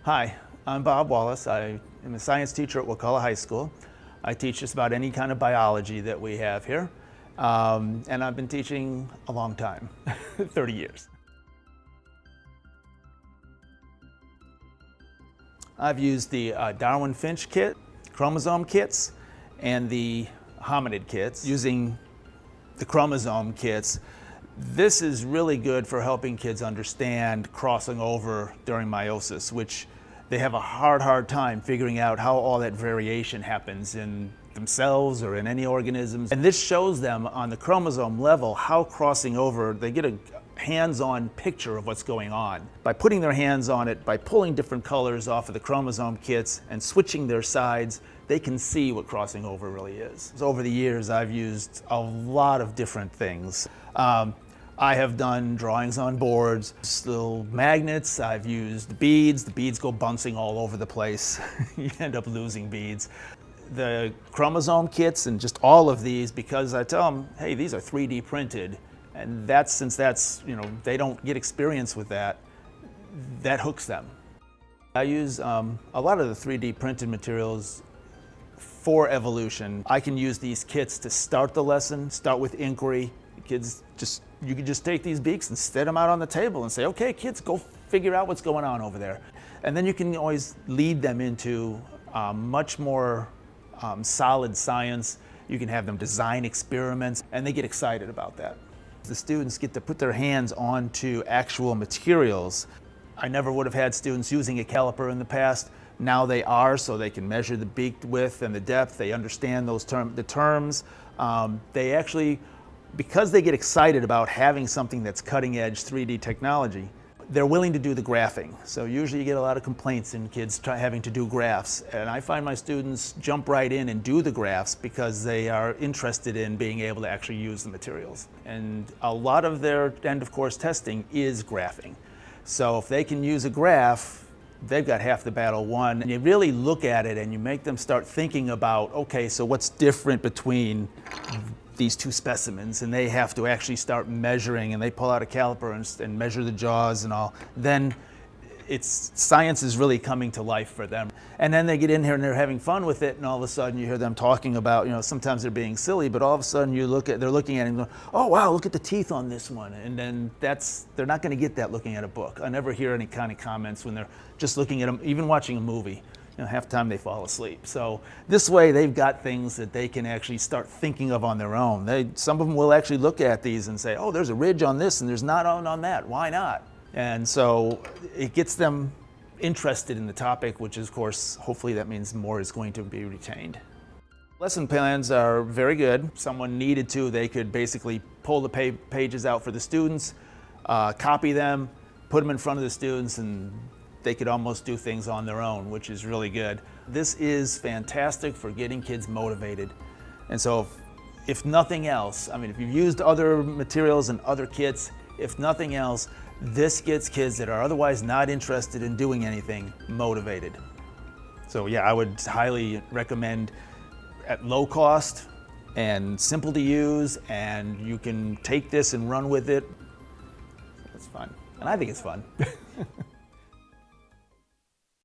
Hi, I'm Bob Wallace. I am a science teacher at Wakulla High School. I teach just about any kind of biology that we have here. And I've been teaching a long time, 30 years. I've used the Darwin-Finch kit, chromosome kits, and the hominid kits. Using the chromosome kits, this is really good for helping kids understand crossing over during meiosis, which they have a hard time figuring out how all that variation happens in themselves or in any organisms. And this shows them on the chromosome level how crossing over, they get a hands-on picture of what's going on. By putting their hands on it, by pulling different colors off of the chromosome kits and switching their sides, they can see what crossing over really is. So over the years, I've used a lot of different things. I have done drawings on boards, little magnets, I've used beads. The beads go bouncing all over the place. You end up losing beads. The chromosome kits and just all of these, because I tell them, hey, these are 3D printed. And since that's, they don't get experience with that, that hooks them. I use a lot of the 3D printed materials for evolution. I can use these kits to start the lesson, start with inquiry. Kids you can just take these beaks and set them out on the table and say, okay, kids, go figure out what's going on over there. And then you can always lead them into much more solid science. You can have them design experiments, and they get excited about that. The students get to put their hands onto actual materials. I never would have had students using a caliper in the past. Now they are, so they can measure the beak width and the depth. They understand those the terms. They actually, because they get excited about having something that's cutting edge 3D technology, they're willing to do the graphing. So usually you get a lot of complaints in kids having to do graphs. And I find my students jump right in and do the graphs because they are interested in being able to actually use the materials. And a lot of their end of course testing is graphing. So if they can use a graph, they've got half the battle won. And you really look at it and you make them start thinking about, okay, so what's different between these two specimens, and they have to actually start measuring, and they pull out a caliper and measure the jaws and all. Then science is really coming to life for them. And then they get in here and they're having fun with it, and all of a sudden you hear them talking about, sometimes they're being silly, but all of a sudden they're looking at it and going, oh wow, look at the teeth on this one. And then they're not going to get that looking at a book. I never hear any kind of comments when they're just looking at them, even watching a movie. Half the time they fall asleep. So this way they've got things that they can actually start thinking of on their own. Some of them will actually look at these and say, oh, there's a ridge on this and there's not on that. Why not? And so it gets them interested in the topic, which is, of course, hopefully that means more is going to be retained. Lesson plans are very good. If someone needed to, they could basically pull the pages out for the students, copy them, put them in front of the students, and they could almost do things on their own, which is really good. This is fantastic for getting kids motivated. And so if nothing else, if you've used other materials and other kits, if nothing else, this gets kids that are otherwise not interested in doing anything motivated. So yeah, I would highly recommend at low cost and simple to use, and you can take this and run with it. It's fun, and I think it's fun.